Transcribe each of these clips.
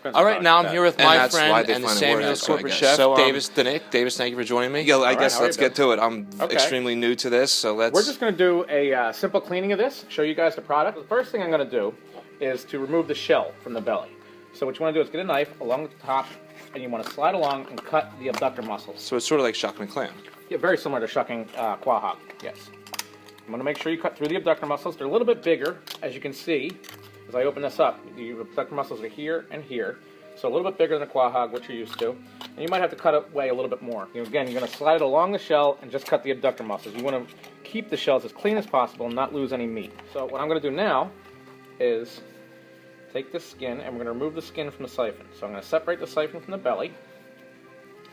expensive. All right, now I'm here with my that's why friend they and the find it worth Samuel's it, so I corporate guess. chef, So, Davis Denick. Davis, thank you for joining me. Yeah, I right, guess how are let's you, get to it. I'm Okay. extremely new to this, so let's... We're just going to do a simple cleaning of this, show you guys the product. The first thing I'm going to do is to remove the shell from the belly. So what you want to do is get a knife along the top, and you want to slide along and cut the abductor muscles. So it's sort of like shucking a clam. Yeah, very similar to shucking quahaug, yes. I'm going to make sure you cut through the abductor muscles. They're a little bit bigger, as you can see. As I open this up, the abductor muscles are here and here. So a little bit bigger than a quahaug, which you're used to. And you might have to cut away a little bit more. Again, you're going to slide it along the shell and just cut the abductor muscles. You want to keep the shells as clean as possible and not lose any meat. So what I'm going to do now is take this skin and we're going to remove the skin from the siphon. So I'm going to separate the siphon from the belly.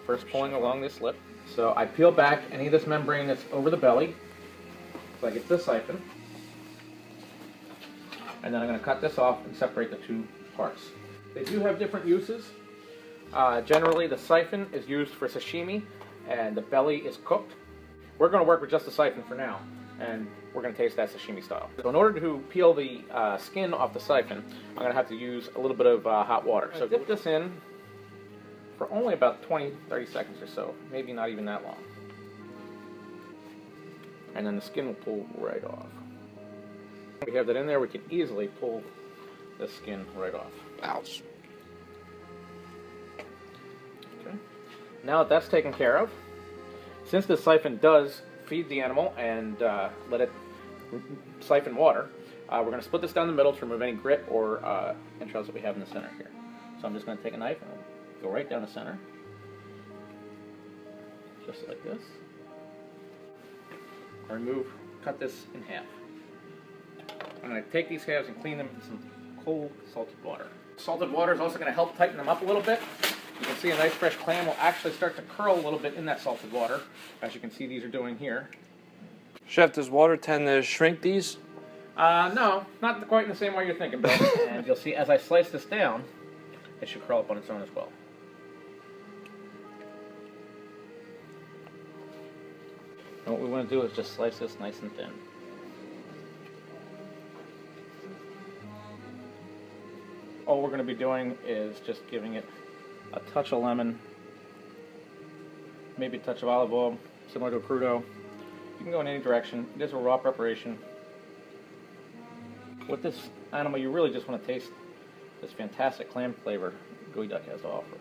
First pulling along this lip. So I peel back any of this membrane that's over the belly. So I get this siphon. And then I'm going to cut this off and separate the two parts. They do have different uses. Generally, the siphon is used for sashimi, and the belly is cooked. We're going to work with just the siphon for now, and we're going to taste that sashimi style. So in order to peel the skin off the siphon, I'm going to have to use a little bit of hot water. So dip this in for only about 20-30 seconds or so, maybe not even that long. And then the skin will pull right off. We have that in there, we can easily pull the skin right off. Ouch. Okay. Now that that's taken care of, since the siphon does feed the animal and let it siphon water, we're going to split this down the middle to remove any grit or entrails that we have in the center here. So I'm just going to take a knife and go right down the center, just like this. Cut this in half. I'm going to take these halves and clean them in some cold salted water. Salted water is also going to help tighten them up a little bit. You can see a nice fresh clam will actually start to curl a little bit in that salted water, as you can see these are doing here. Chef, does water tend to shrink these? No, not quite in the same way you're thinking, Bill. And you'll see as I slice this down, it should curl up on its own as well. And what we want to do is just slice this nice and thin. All we're going to be doing is just giving it a touch of lemon, maybe a touch of olive oil, similar to a crudo. You can go in any direction. It is a raw preparation. With this animal, you really just want to taste this fantastic clam flavor geoduck has to offer.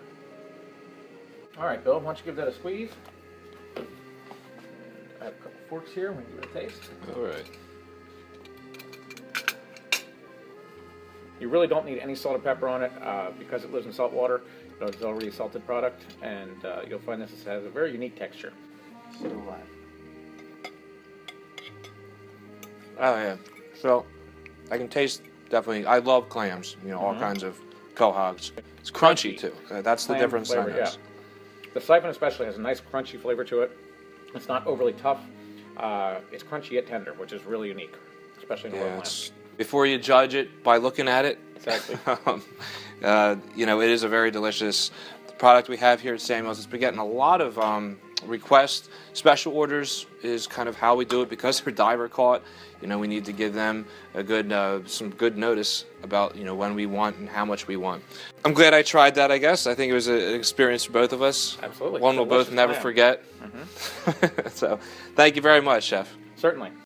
All right, Bill, why don't you give that a squeeze? I have a couple forks here. We can give it a taste. All right. You really don't need any salt or pepper on it because it lives in salt water. It's already a salted product, and you'll find this has a very unique texture. Oh, yeah. So, I can taste, definitely, I love clams, you know, all kinds of quahogs. It's crunchy, too. That's the Clam difference. flavor, yeah. The siphon especially has a nice crunchy flavor to it. It's not overly tough. It's crunchy yet tender, which is really unique, especially in a royal lamb. Before you judge it by looking at it, Exactly. you know, it is a very delicious product we have here at Samuel's. It's been getting a lot of requests. Special orders is kind of how we do it because they're diver caught. You know, we need to give them a good, some good notice about, you know, when we want and how much we want. I'm glad I tried that, I guess. I think it was an experience for both of us. Absolutely. One we'll both never forget. So, thank you very much, Chef. Certainly.